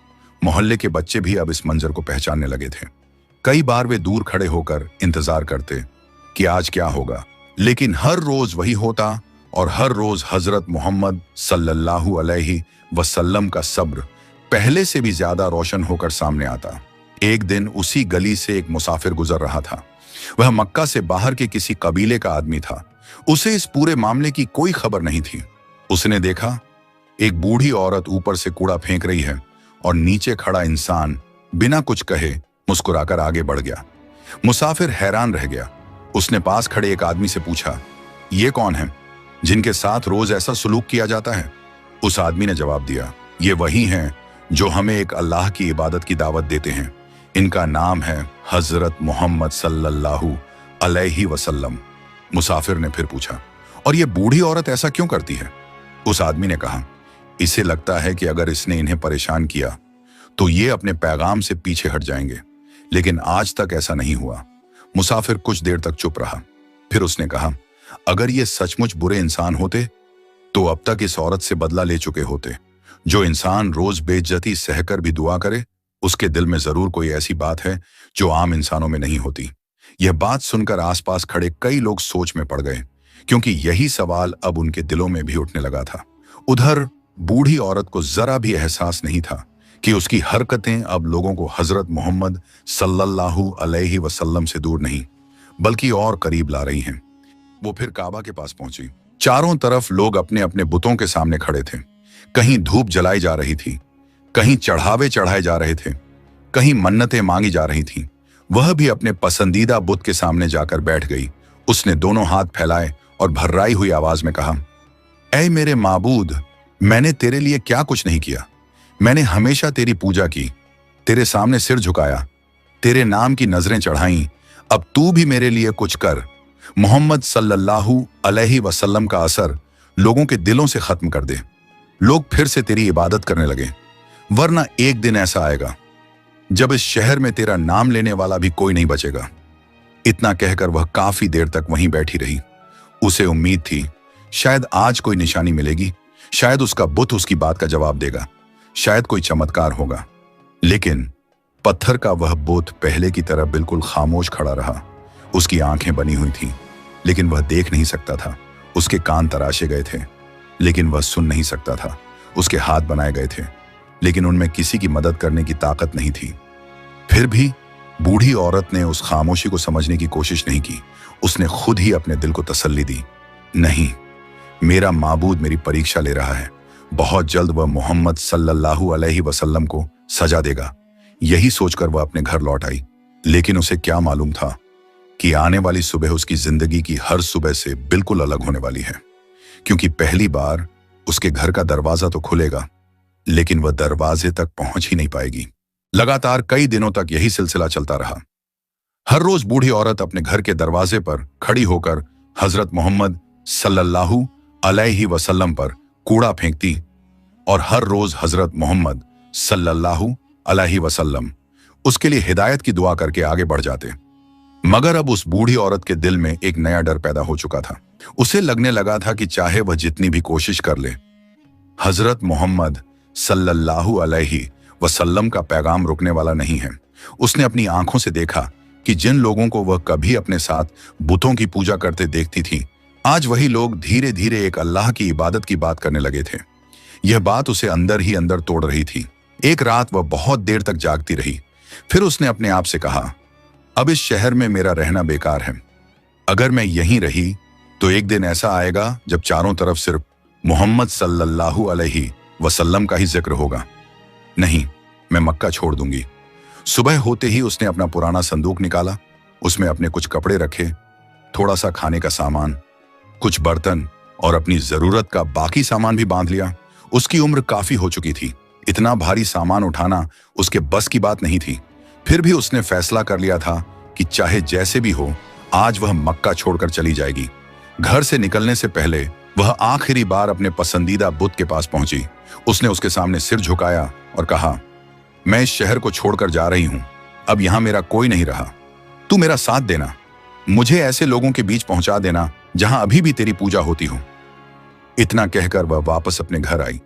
मोहल्ले के बच्चे भी अब इस मंजर को पहचानने लगे थे। कई बार वे दूर खड़े होकर इंतजार करते कि आज क्या होगा, लेकिन हर रोज वही होता और हर रोज हजरत मोहम्मद सल्लल्लाहु अलैहि वसल्लम का सब्र पहले से भी ज्यादा रोशन होकर सामने आता। एक दिन उसी गली से एक मुसाफिर गुजर रहा था। वह मक्का से बाहर के किसी कबीले का आदमी था। उसे इस पूरे मामले की कोई खबर नहीं थी। उसने देखा एक बूढ़ी औरत ऊपर से कूड़ा फेंक रही है और नीचे खड़ा इंसान बिना कुछ कहे मुस्कुराकर आगे बढ़ गया। मुसाफिर हैरान रह गया। उसने पास खड़े एक आदमी से पूछा, ये कौन है जिनके साथ रोज ऐसा सलूक किया जाता है? उस आदमी ने जवाब दिया, ये वही हैं जो हमें एक अल्लाह की इबादत की दावत देते हैं। इनका नाम है हजरत मोहम्मद सल्लल्लाहु अलैहि वसल्लम। मुसाफिर ने फिर पूछा, और ये बूढ़ी औरत ऐसा क्यों करती है? उस आदमी ने कहा, इसे लगता है कि अगर इसने इन्हें परेशान किया तो ये अपने पैगाम से पीछे हट जाएंगे, लेकिन आज तक ऐसा नहीं हुआ। मुसाफिर कुछ देर तक चुप रहा। फिर उसने कहा, अगर ये सचमुच बुरे इंसान होते तो अब तक इस औरत से बदला ले चुके होते। जो इंसान रोज बेइज्जती सहकर भी दुआ करे, उसके दिल में जरूर कोई ऐसी बात है जो आम इंसानों में नहीं होती। यह बात सुनकर आसपास खड़े कई लोग सोच में पड़ गए, क्योंकि यही सवाल अब उनके दिलों में भी उठने लगा था। उधर बूढ़ी औरत को जरा भी एहसास नहीं था कि उसकी हरकतें अब लोगों को हजरत मोहम्मद सल्लल्लाहु अलैहि वसल्लम से दूर नहीं बल्कि और करीब ला रही हैं। वो फिर काबा के पास पहुंची। चारों तरफ लोग अपने अपने बुतों के सामने खड़े थे। कहीं धूप जलाई जा रही थी, कहीं चढ़ावे चढ़ाए जा रहे थे, कहीं मन्नतें मांगी जा रही थीं। वह भी अपने पसंदीदा बुत के सामने जाकर बैठ गई। उसने दोनों हाथ फैलाए और भर्राई हुई आवाज में कहा, ऐ मेरे माबूद, मैंने तेरे लिए क्या कुछ नहीं किया। मैंने हमेशा तेरी पूजा की, तेरे सामने सिर झुकाया, तेरे नाम की नजरें चढ़ाईं। अब तू भी मेरे लिए कुछ कर। मोहम्मद सल्लल्लाहु अलैहि वसल्लम का असर लोगों के दिलों से खत्म कर दे। लोग फिर से तेरी इबादत करने लगे, वरना एक दिन ऐसा आएगा जब इस शहर में तेरा नाम लेने वाला भी कोई नहीं बचेगा। इतना कहकर वह काफी देर तक वहीं बैठी रही। उसे उम्मीद थी शायद आज कोई निशानी मिलेगी, शायद उसका बुत उसकी बात का जवाब देगा, शायद कोई चमत्कार होगा। लेकिन पत्थर का वह बुत पहले की तरह बिल्कुल खामोश खड़ा रहा। उसकी आंखें बनी हुई थीं, लेकिन वह देख नहीं सकता था। उसके कान तराशे गए थे, लेकिन वह सुन नहीं सकता था। उसके हाथ बनाए गए थे, लेकिन उनमें किसी की मदद करने की ताकत नहीं थी। फिर भी बूढ़ी औरत ने उस खामोशी को समझने की कोशिश नहीं की। उसने खुद ही अपने दिल को तसल्ली दी, नहीं, मेरा माबूद मेरी परीक्षा ले रहा है। बहुत जल्द वह मोहम्मद सल्लल्लाहु अलैहि वसल्लम को सजा देगा। यही सोचकर वह अपने घर लौट आई। लेकिन उसे क्या मालूम था कि आने वाली सुबह उसकी जिंदगी की हर सुबह से बिल्कुल अलग होने वाली है, क्योंकि पहली बार उसके घर का दरवाजा तो खुलेगा, लेकिन वह दरवाजे तक पहुंच ही नहीं पाएगी। लगातार कई दिनों तक यही सिलसिला चलता रहा। हर रोज बूढ़ी औरत अपने घर के दरवाजे पर खड़ी होकर हजरत मोहम्मद सल्लल्लाहु अलैहि वसल्लम पर कूड़ा फेंकती और हर रोज हजरत मोहम्मद सल्लल्लाहु अलैहि वसल्लम उसके लिए हिदायत की दुआ करके आगे बढ़ जाते। मगर अब उस बूढ़ी औरत के दिल में एक नया डर पैदा हो चुका था। उसे लगने लगा था कि चाहे वह जितनी भी कोशिश कर ले, हजरत मोहम्मद सल्लल्लाहु अलैहि वसल्लम का पैगाम रुकने वाला नहीं है। उसने अपनी आंखों से देखा कि जिन लोगों को वह कभी अपने साथ बुतों की पूजा करते देखती थी, आज वही लोग धीरे धीरे एक अल्लाह की इबादत की बात करने लगे थे। यह बात उसे अंदर ही अंदर तोड़ रही थी। एक रात वह बहुत देर तक जागती रही। फिर उसने अपने आप से कहा, अब इस शहर में मेरा रहना बेकार है। अगर मैं यहीं रही तो एक दिन ऐसा आएगा जब चारों तरफ सिर्फ मोहम्मद सल्लल्लाहु अलैहि वसल्लम का ही जिक्र होगा। नहीं, मैं मक्का छोड़ दूंगी। सुबह होते ही उसने अपना पुराना संदूक निकाला। उसमें अपने कुछ कपड़े रखे, थोड़ा सा खाने का सामान, कुछ बर्तन और अपनी जरूरत का बाकी सामान भी बांध लिया। उसकी उम्र काफी हो चुकी थी। इतना भारी सामान उठाना उसके बस की बात नहीं थी। फिर भी उसने फैसला कर लिया था कि चाहे जैसे भी हो, आज वह मक्का छोड़कर चली जाएगी। घर से निकलने से पहले वह आखिरी बार अपने पसंदीदा बुत के पास पहुंची। उसने उसके सामने सिर झुकाया और कहा, मैं इस शहर को छोड़कर जा रही हूं। अब यहां मेरा कोई नहीं रहा। तू मेरा साथ देना, मुझे ऐसे लोगों के बीच पहुंचा देना जहां अभी भी तेरी पूजा होती हो। इतना कहकर वह वापस अपने घर आई।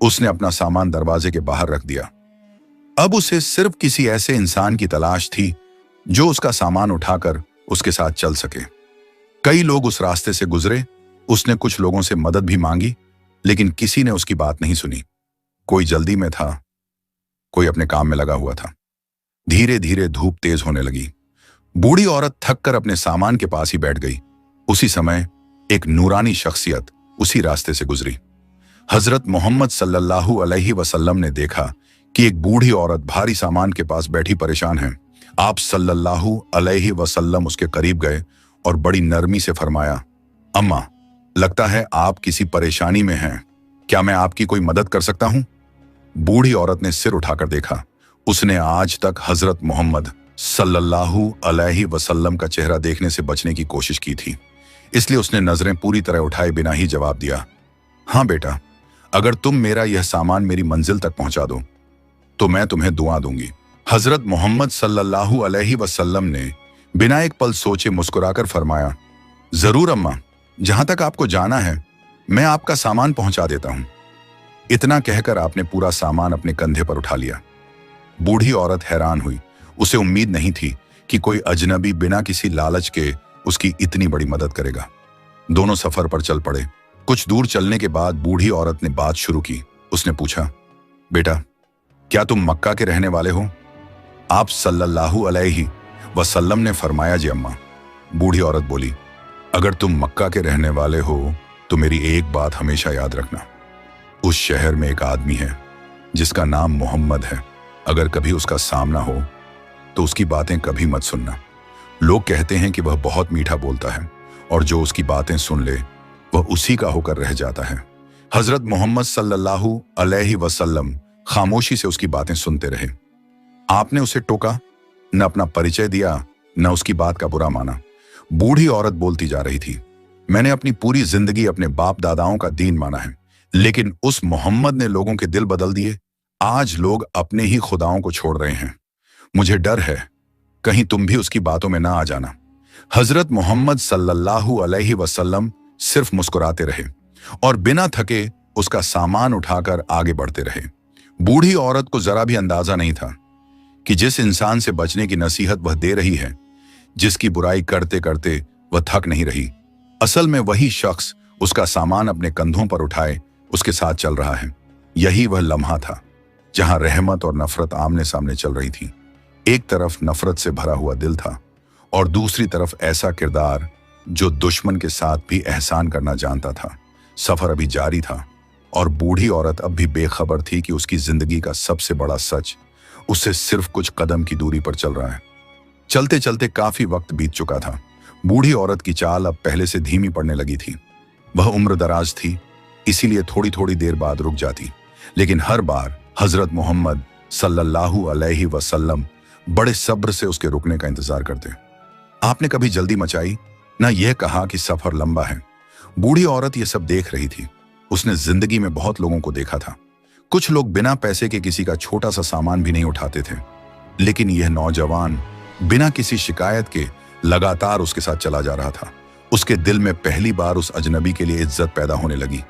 उसने अपना सामान दरवाजे के बाहर रख दिया। अब उसे सिर्फ किसी ऐसे इंसान की तलाश थी जो उसका सामान उठाकर उसके साथ चल सके। कई लोग उस रास्ते से गुजरे। उसने कुछ लोगों से मदद भी मांगी, लेकिन किसी ने उसकी बात नहीं सुनी। कोई जल्दी में था, कोई अपने काम में लगा हुआ था। धीरे धीरे धूप तेज होने लगी। बूढ़ी औरत थककर अपने सामान के पास ही बैठ गई। उसी समय एक नूरानी शख्सियत उसी रास्ते से गुजरी। हजरत मोहम्मद सल्लल्लाहु अलैहि वसल्लम ने देखा कि एक बूढ़ी औरत भारी सामान के पास बैठी परेशान है। आप सल्लल्लाहु अलैहि वसल्लम उसके करीब गए और बड़ी नरमी से फरमाया, अम्मा, लगता है आप किसी परेशानी में हैं। क्या मैं आपकी कोई मदद कर सकता हूं? बूढ़ी औरत ने सिर उठाकर देखा। उसने आज तक हजरत मोहम्मद सल्लल्लाहु अलैहि वसल्लम का चेहरा देखने से बचने की कोशिश की थी, इसलिए उसने नजरें पूरी तरह उठाए बिना ही जवाब दिया, हाँ बेटा, अगर तुम मेरा यह सामान मेरी मंजिल तक पहुंचा दो तो मैं तुम्हें दुआ दूंगी। हजरत मोहम्मद सल्लल्लाहु अलैहि वसल्लम ने बिना एक पल सोचे मुस्कुराकर फरमाया, जरूर अम्मा, जहां तक आपको जाना है मैं आपका सामान पहुंचा देता हूं। इतना कहकर आपने पूरा सामान अपने कंधे पर उठा लिया। बूढ़ी औरत हैरान हुई। उसे उम्मीद नहीं थी कि कोई अजनबी बिना किसी लालच के उसकी इतनी बड़ी मदद करेगा। दोनों सफर पर चल पड़े। कुछ दूर चलने के बाद बूढ़ी औरत ने बात शुरू की। उसने पूछा, बेटा, क्या तुम मक्का के रहने वाले हो? आप सल्लल्लाहु अलैहि वसल्लम ने फरमाया, जी अम्मा। बूढ़ी औरत बोली, अगर तुम मक्का के रहने वाले हो तो मेरी एक बात हमेशा याद रखना। उस शहर में एक आदमी है जिसका नाम मोहम्मद है। अगर कभी उसका सामना हो तो उसकी बातें कभी मत सुनना। लोग कहते हैं कि वह बहुत मीठा बोलता है और जो उसकी बातें सुन ले वह उसी का होकर रह जाता है। हजरत मोहम्मद सल्लल्लाहु अलैहि वसल्लम खामोशी से उसकी बातें सुनते रहे। आपने उसे टोका, न अपना परिचय दिया, न उसकी बात का बुरा माना। बूढ़ी औरत बोलती जा रही थी, मैंने अपनी पूरी जिंदगी अपने बाप दादाओं का दीन माना है, लेकिन उस मोहम्मद ने लोगों के दिल बदल दिए। आज लोग अपने ही खुदाओं को छोड़ रहे हैं। मुझे डर है कहीं तुम भी उसकी बातों में ना आ जाना। हजरत मोहम्मद सल्लल्लाहु अलैहि वसल्लम सिर्फ मुस्कुराते रहे और बिना थके उसका सामान उठाकर आगे बढ़ते रहे। बूढ़ी औरत को जरा भी अंदाजा नहीं था कि जिस इंसान से बचने की नसीहत वह दे रही है, जिसकी बुराई करते करते वह थक नहीं रही, असल में वही शख्स उसका सामान अपने कंधों पर उठाए उसके साथ चल रहा है। यही वह लम्हा था जहां रहमत और नफरत आमने सामने चल रही थी। एक तरफ नफरत से भरा हुआ दिल था और दूसरी तरफ ऐसा किरदार जो दुश्मन के साथ भी एहसान करना जानता था। सफर अभी जारी था और बूढ़ी औरत अब भी बेखबर थी कि उसकी जिंदगी का सबसे बड़ा सच उससे सिर्फ कुछ कदम की दूरी पर चल रहा है। चलते चलते काफी वक्त बीत चुका था। बूढ़ी औरत की चाल अब पहले से धीमी पड़ने लगी थी। वह उम्र दराज थी, इसीलिए थोड़ी थोड़ी देर बाद रुक जाती, लेकिन हर बार हजरत मोहम्मद सल्लल्लाहु अलैहि वसल्लम बड़े सब्र से उसके रुकने का इंतजार करते। आपने कभी जल्दी मचाई, ना यह कहा कि सफर लंबा है। बूढ़ी औरत ये सब देख रही थी। उसने जिंदगी में बहुत लोगों को देखा था। कुछ लोग बिना पैसे के किसी का छोटा सा सामान भी नहीं उठाते थे, लेकिन यह नौजवान बिना किसी शिकायत के लगातार उसके साथ चला जा रहा था। उसके दिल में पहली बार उस अजनबी के लिए इज्जत पैदा होने लगी।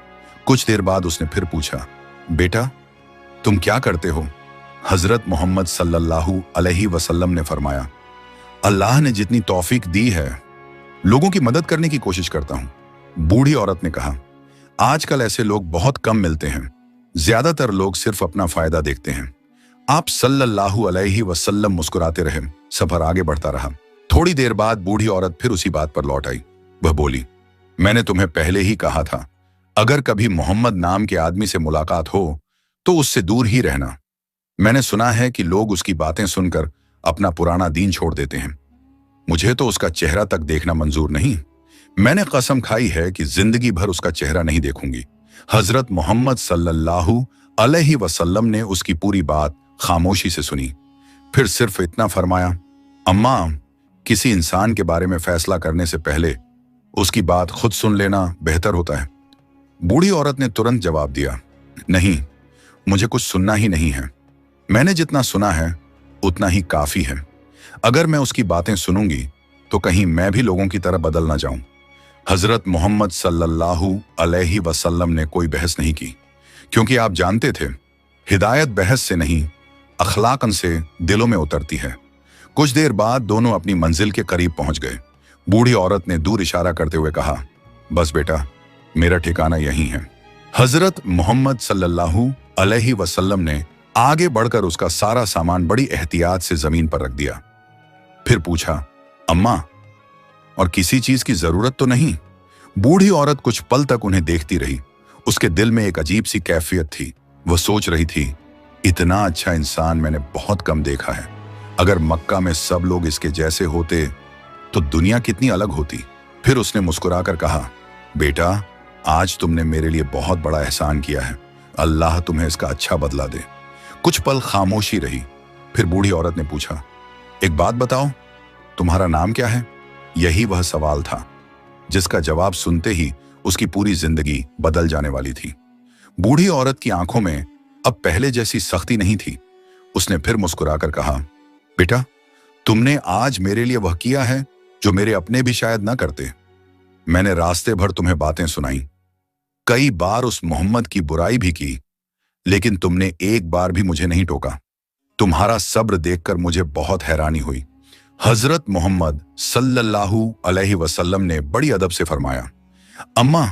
कुछ देर बाद उसने फिर पूछा, बेटा, तुम क्या करते हो? हजरत मोहम्मद सल्लल्लाहु अलैहि वसल्लम ने फरमाया, अल्लाह ने जितनी तौफीक दी है लोगों की मदद करने की कोशिश करता हूं। बूढ़ी औरत ने कहा, आजकल ऐसे लोग बहुत कम मिलते हैं। ज्यादातर लोग सिर्फ अपना फायदा देखते हैं। आप सल्लल्लाहु अलैहि वसल्लम मुस्कुराते रहे। सफर आगे बढ़ता रहा। थोड़ी देर बाद बूढ़ी औरत फिर उसी बात पर लौट आई। वह बोली, मैंने तुम्हें पहले ही कहा था, अगर कभी मोहम्मद नाम के आदमी से मुलाकात हो तो उससे दूर ही रहना। मैंने सुना है कि लोग उसकी बातें सुनकर अपना पुराना दीन छोड़ देते हैं। मुझे तो उसका चेहरा तक देखना मंजूर नहीं। मैंने कसम खाई है कि जिंदगी भर उसका चेहरा नहीं देखूंगी। हजरत मोहम्मद सल्लल्लाहु अलैहि वसल्लम ने उसकी पूरी बात खामोशी से सुनी। फिर सिर्फ इतना फरमाया, अम्मा, किसी इंसान के बारे में फैसला करने से पहले उसकी बात खुद सुन लेना बेहतर होता है। बूढ़ी औरत ने तुरंत जवाब दिया, नहीं, मुझे कुछ सुनना ही नहीं है। मैंने जितना सुना है उतना ही काफी है। अगर मैं उसकी बातें सुनूंगी तो कहीं मैं भी लोगों की तरह बदल ना जाऊं। हजरत मोहम्मद सल्लल्लाहु अलैहि वसल्लम ने कोई बहस नहीं की, क्योंकि आप जानते थे हिदायत बहस से नहीं अखलाकन से दिलों में उतरती है। कुछ देर बाद दोनों अपनी मंजिल के करीब पहुंच गए। बूढ़ी औरत ने दूर इशारा करते हुए कहा, बस बेटा, मेरा ठिकाना यहीं है। हजरत मोहम्मद सल्लल्लाहु अलैहि वसल्लम ने आगे बढ़कर उसका सारा सामान बड़ी एहतियात से जमीन पर रख दिया। फिर पूछा, अम्मा, और किसी चीज की जरूरत तो नहीं? बूढ़ी औरत कुछ पल तक उन्हें देखती रही। उसके दिल में एक अजीब सी कैफियत थी। वह सोच रही थी, इतना अच्छा इंसान मैंने बहुत कम देखा है। अगर मक्का में सब लोग इसके जैसे होते तो दुनिया कितनी अलग होती। फिर उसने मुस्कुराकर कहा, बेटा, आज तुमने मेरे लिए बहुत बड़ा एहसान किया है। अल्लाह तुम्हें इसका अच्छा बदला दे। कुछ पल खामोशी रही। फिर बूढ़ी औरत ने पूछा, एक बात बताओ, तुम्हारा नाम क्या है? यही वह सवाल था जिसका जवाब सुनते ही उसकी पूरी जिंदगी बदल जाने वाली थी। बूढ़ी औरत की आंखों में अब पहले जैसी सख्ती नहीं थी। उसने फिर मुस्कुराकर कहा, बेटा, तुमने आज मेरे लिए वह किया है जो मेरे अपने भी शायद ना करते। मैंने रास्ते भर तुम्हें बातें सुनाई, कई बार उस मोहम्मद की बुराई भी की, लेकिन तुमने एक बार भी मुझे नहीं टोका। तुम्हारा सब्र देखकर मुझे बहुत हैरानी हुई। हजरत मोहम्मद सल्लल्लाहु अलैहि वसल्लम ने बड़ी अदब से फरमाया, अम्मा,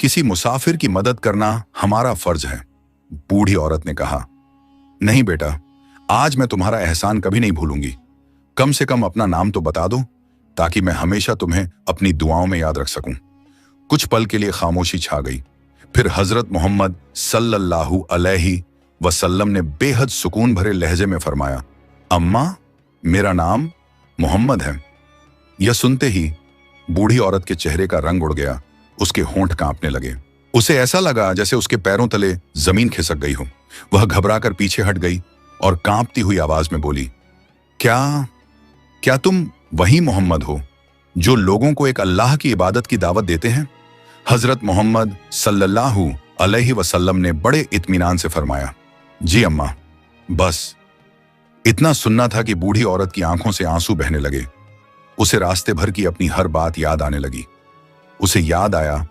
किसी मुसाफिर की मदद करना हमारा फर्ज है। बूढ़ी औरत ने कहा, नहीं बेटा, आज मैं तुम्हारा एहसान कभी नहीं भूलूंगी। कम से कम अपना नाम तो बता दो ताकि मैं हमेशा तुम्हें अपनी दुआओं में याद रख सकूं। कुछ पल के लिए खामोशी छा गई। फिर हजरत मोहम्मद सल्लल्लाहु अलैहि वसल्लम ने बेहद सुकून भरे लहजे में फरमाया, अम्मा, मेरा नाम मोहम्मद है। यह सुनते ही बूढ़ी औरत के चेहरे का रंग उड़ गया। उसके होंठ कांपने लगे। उसे ऐसा लगा जैसे उसके पैरों तले जमीन खिसक गई हो। वह घबराकर पीछे हट गई और कांपती हुई आवाज में बोली, क्या तुम वही मोहम्मद हो जो लोगों को एक अल्लाह की इबादत की दावत देते हैं? हजरत मोहम्मद सल्लल्लाहु अलैहि वसल्लम ने बड़े इत्मीनान से फरमाया, जी अम्मा। बस इतना सुनना था कि बूढ़ी औरत की आंखों से आंसू बहने लगे। उसे रास्ते भर की अपनी हर बात याद आने लगी। उसे याद आया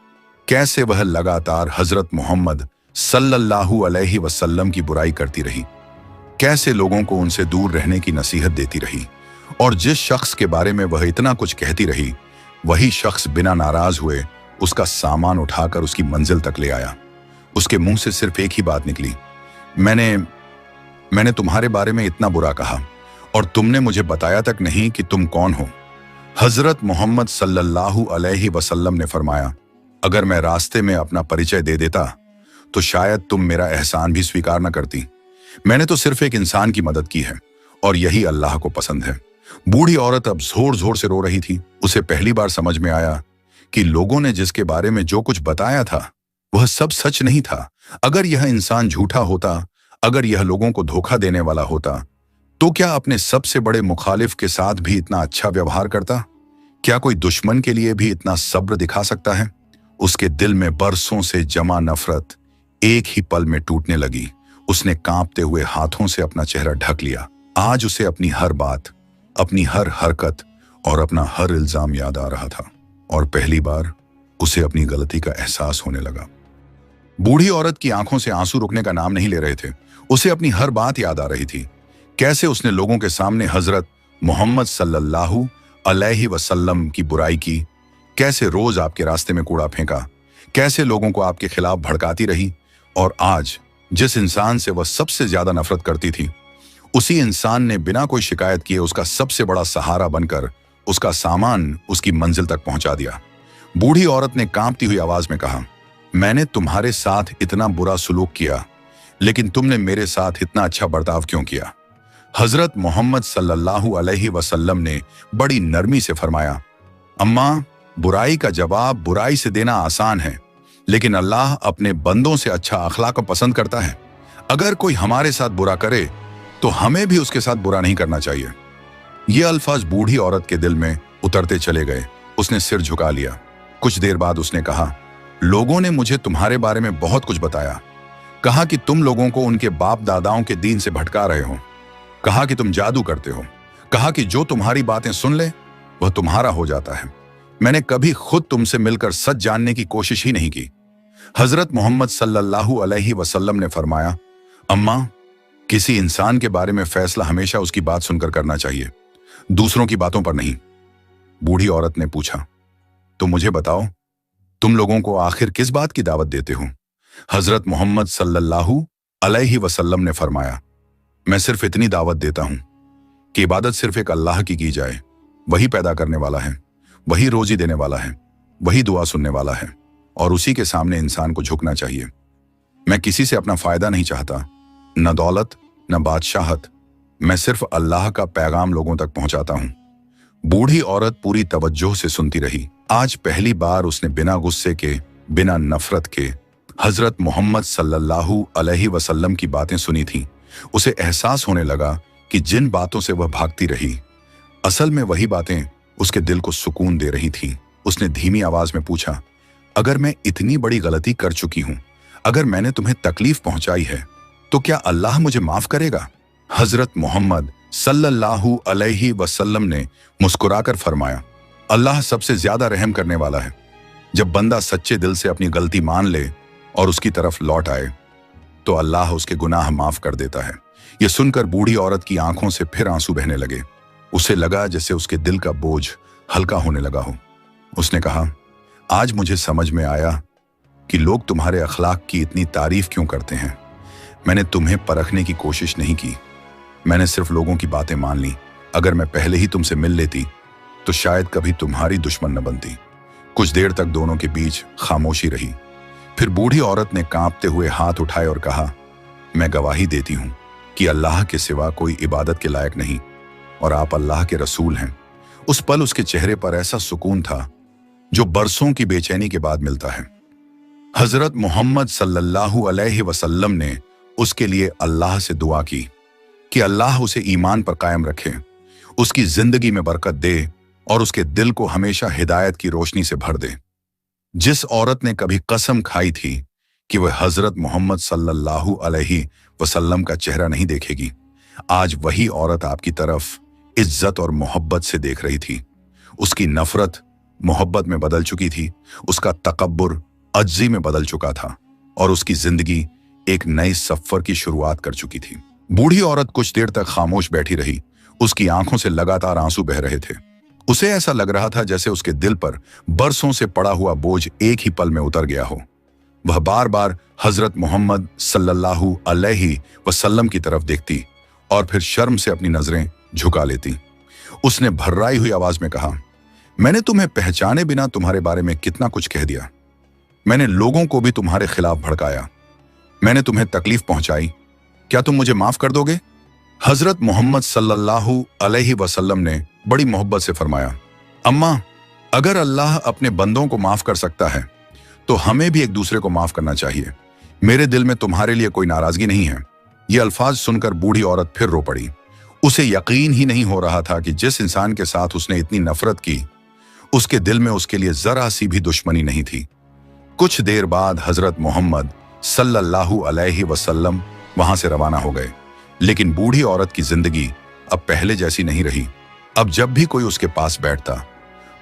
कैसे वह लगातार हजरत मोहम्मद सल्लल्लाहु अलैहि वसल्लम की बुराई करती रही, कैसे लोगों को उनसे दूर रहने की नसीहत देती रही, और जिस शख्स के बारे में वह इतना कुछ कहती रही, वही शख्स बिना नाराज हुए उसका सामान उठाकर उसकी मंजिल तक ले आया। उसके मुंह से सिर्फ एक ही बात निकली, मैंने तुम्हारे बारे में इतना बुरा कहा और तुमने मुझे बताया तक नहीं कि तुम कौन हो। हजरत मोहम्मद सल्लल्लाहु अलैहि वसल्लम ने फरमाया, अगर मैं रास्ते में अपना परिचय दे देता तो शायद तुम मेरा एहसान भी स्वीकार न करती। मैंने तो सिर्फ एक इंसान की मदद की है और यही अल्लाह को पसंद है। बूढ़ी औरत अब जोर जोर से रो रही थी। उसे पहली बार समझ में आया कि लोगों ने जिसके बारे में जो कुछ बताया था वह सब सच नहीं था। अगर यह इंसान झूठा होता, अगर यह लोगों को धोखा देने वाला होता, तो क्या अपने सबसे बड़े मुखालिफ के साथ भी इतना अच्छा व्यवहार करता? क्या कोई दुश्मन के लिए भी इतना सब्र दिखा सकता है? उसके दिल में बरसों से जमा नफरत एक ही पल में टूटने लगी। उसने कांपते हुए हाथों से अपना चेहरा ढक लिया। आज उसे अपनी हर बात, अपनी हर हरकत और अपना हर इल्जाम याद आ रहा था, और पहली बार उसे अपनी गलती का एहसास होने लगा। बूढ़ी औरत की आंखों से आंसू रुकने का नाम नहीं ले रहे थे। उसे अपनी हर बात याद आ रही थी, कैसे उसने लोगों के सामने हजरत मोहम्मद सल्लल्लाहु अलैहि वसल्लम की बुराई की, कैसे रोज आपके रास्ते में कूड़ा फेंका, कैसे लोगों को आपके खिलाफ भड़काती रही, और आज जिस इंसान से वह सबसे ज्यादा नफरत करती थी, उसी इंसान ने बिना कोई शिकायत किए उसका सबसे बड़ा सहारा बनकर उसका सामान उसकी मंजिल तक पहुंचा दिया। बूढ़ी औरत ने कांपती हुई आवाज में कहा, मैंने तुम्हारे साथ इतना बुरा सुलूक किया, लेकिन तुमने मेरे साथ इतना अच्छा बर्ताव क्यों किया? हजरत मोहम्मद सल्लल्लाहु अलैहि वसल्लम ने बड़ी नरमी से फरमाया, अम्मा, बुराई का जवाब बुराई से देना आसान है, लेकिन अल्लाह अपने बंदों से अच्छा अखलाक पसंद करता है। अगर कोई हमारे साथ बुरा करे तो हमें भी उसके साथ बुरा नहीं करना चाहिए। ये अल्फाज बूढ़ी औरत के दिल में उतरते चले गए। उसने सिर झुका लिया। कुछ देर बाद उसने कहा, लोगों ने मुझे तुम्हारे बारे में बहुत कुछ बताया। कहा कि तुम लोगों को उनके बाप दादाओं के दीन से भटका रहे हो, कहा कि तुम जादू करते हो, कहा कि जो तुम्हारी बातें सुन ले वह तुम्हारा हो जाता है। मैंने कभी खुद तुमसे मिलकर सच जानने की कोशिश ही नहीं की। हजरत मोहम्मद सल्लल्लाहु अलैहि वसल्लम ने फरमाया, अम्मा, किसी इंसान के बारे में फैसला हमेशा उसकी बात सुनकर करना चाहिए, दूसरों की बातों पर नहीं। बूढ़ी औरत ने पूछा, तो मुझे बताओ, तुम लोगों को आखिर किस बात की दावत देते हो? हजरत मोहम्मद सल्लल्लाहु अलैहि वसल्लम ने फरमाया, मैं सिर्फ इतनी दावत देता हूं कि इबादत सिर्फ एक अल्लाह की जाए। वही पैदा करने वाला है, वही रोजी देने वाला है, वही दुआ सुनने वाला है, और उसी के सामने इंसान को झुकना चाहिए। मैं किसी से अपना फायदा नहीं चाहता, न दौलत, न बादशाहत, मैं सिर्फ अल्लाह का पैगाम लोगों तक पहुंचाता हूं। बूढ़ी औरत पूरी तवज्जो से सुनती रही। आज पहली बार उसने बिना गुस्से के, बिना नफरत के हजरत मोहम्मद सल्लल्लाहु अलैहि वसल्लम की बातें सुनी थीं। उसे एहसास होने लगा कि जिन बातों से वह भागती रही, असल में वही बातें उसके दिल को सुकून दे रही थीं। उसने धीमी आवाज में पूछा, अगर मैं इतनी बड़ी गलती कर चुकी हूं, अगर मैंने तुम्हें तकलीफ पहुंचाई है, तो क्या अल्लाह मुझे माफ करेगा? हजरत मोहम्मद सल्लल्लाहु अलैहि वसल्लम ने मुस्कुराकर फरमाया, अल्लाह सबसे ज्यादा रहम करने वाला है। जब बंदा सच्चे दिल से अपनी गलती मान ले और उसकी तरफ लौट आए, तो अल्लाह उसके गुनाह माफ कर देता है। यह सुनकर बूढ़ी औरत की आंखों से फिर आंसू बहने लगे। उसे लगा जैसे उसके दिल का बोझ हल्का होने लगा हो। उसने कहा, आज मुझे समझ में आया कि लोग तुम्हारे अखलाक की इतनी तारीफ क्यों करते हैं। मैंने तुम्हें परखने की कोशिश नहीं की, मैंने सिर्फ लोगों की बातें मान ली। अगर मैं पहले ही तुमसे मिल लेती तो शायद कभी तुम्हारी दुश्मन न बनती। कुछ देर तक दोनों के बीच खामोशी रही। फिर बूढ़ी औरत ने कांपते हुए हाथ उठाए और कहा, मैं गवाही देती हूं कि अल्लाह के सिवा कोई इबादत के लायक नहीं और आप अल्लाह के रसूल हैं। उस पल उसके चेहरे पर ऐसा सुकून था जो बरसों की बेचैनी के बाद मिलता है। हजरत मोहम्मद सल्लल्लाहु अलैहि वसल्लम ने उसके लिए अल्लाह से दुआ की कि अल्लाह उसे ईमान पर कायम रखे, उसकी जिंदगी में बरकत दे और उसके दिल को हमेशा हिदायत की रोशनी से भर दे। जिस औरत ने कभी कसम खाई थी कि वह हजरत मोहम्मद सल्लल्लाहु अलैहि वसल्लम का चेहरा नहीं देखेगी, आज वही औरत आपकी तरफ इज्जत और मोहब्बत से देख रही थी। उसकी नफरत मोहब्बत में बदल चुकी थी, उसका तकब्बुर अज्जी में बदल चुका था और उसकी जिंदगी एक नए सफर की शुरुआत कर चुकी थी। बूढ़ी औरत कुछ देर तक खामोश बैठी रही। उसकी आंखों से लगातार आंसू बह रहे थे। उसे ऐसा लग रहा था जैसे उसके दिल पर बरसों से पड़ा हुआ बोझ एक ही पल में उतर गया हो। वह बार बार हजरत मोहम्मद सल्लल्लाहु अलैहि वसल्लम की तरफ देखती और फिर शर्म से अपनी नजरें झुका लेती। उसने भर्राई हुई आवाज में कहा, मैंने तुम्हें पहचाने बिना तुम्हारे बारे में कितना कुछ कह दिया। मैंने लोगों को भी तुम्हारे खिलाफ भड़काया। मैंने तुम्हें तकलीफ पहुंचाई। क्या तुम मुझे माफ कर दोगे? हजरत मोहम्मद सल्लल्लाहु अलैहि वसल्लम ने बड़ी मोहब्बत से फरमाया, अम्मा, अगर अल्लाह अपने बंदों को माफ कर सकता है तो हमें भी एक दूसरे को माफ करना चाहिए। मेरे दिल में तुम्हारे लिए कोई नाराजगी नहीं है। ये अल्फाज सुनकर बूढ़ी औरत फिर रो पड़ी। उसे यकीन ही नहीं हो रहा था कि जिस इंसान के साथ उसने इतनी नफरत की, उसके दिल में उसके लिए जरा सी भी दुश्मनी नहीं थी। कुछ देर बाद हजरत मोहम्मद सल्लल्लाहु अलैहि वसल्लम वहां से रवाना हो गए, लेकिन बूढ़ी औरत की जिंदगी अब पहले जैसी नहीं रही। अब जब भी कोई उसके पास बैठता,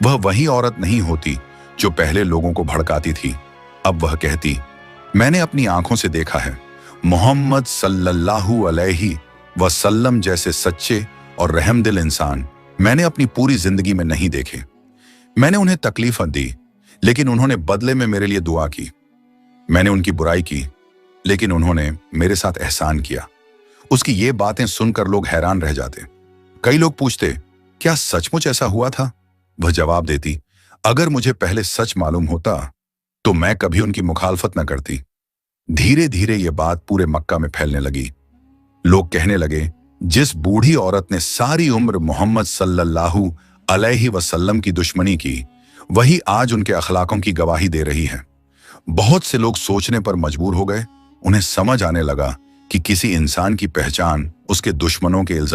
वह वही औरत नहीं होती जो पहले लोगों को भड़काती थी। अब वह कहती, मैंने अपनी आंखों से देखा है, मोहम्मद सल्लल्लाहु अलैहि वसल्लम जैसे सच्चे और रहमदिल इंसान मैंने अपनी पूरी जिंदगी में नहीं देखे। मैंने उन्हें तकलीफें दी, लेकिन उन्होंने बदले में मेरे लिए दुआ की। मैंने उनकी बुराई की, लेकिन उन्होंने मेरे साथ एहसान किया। उसकी ये बातें सुनकर लोग हैरान रह जाते। कई लोग पूछते, क्या सचमुच ऐसा हुआ था? वह जवाब देती, अगर मुझे पहले सच मालूम होता तो मैं कभी उनकी मुखालफत न करती। धीरे धीरे ये बात पूरे मक्का में फैलने लगी। लोग कहने लगे, जिस बूढ़ी औरत ने सारी उम्र मोहम्मद सल्लल्लाहु अलैहि वसल्लम की दुश्मनी की, वही आज उनके अखलाकों की गवाही दे रही है। बहुत से लोग सोचने पर मजबूर हो गए। उन्हें समझ आने लगा कि किसी इंसान की पहचान उसके दुश्मनों के इल्जाम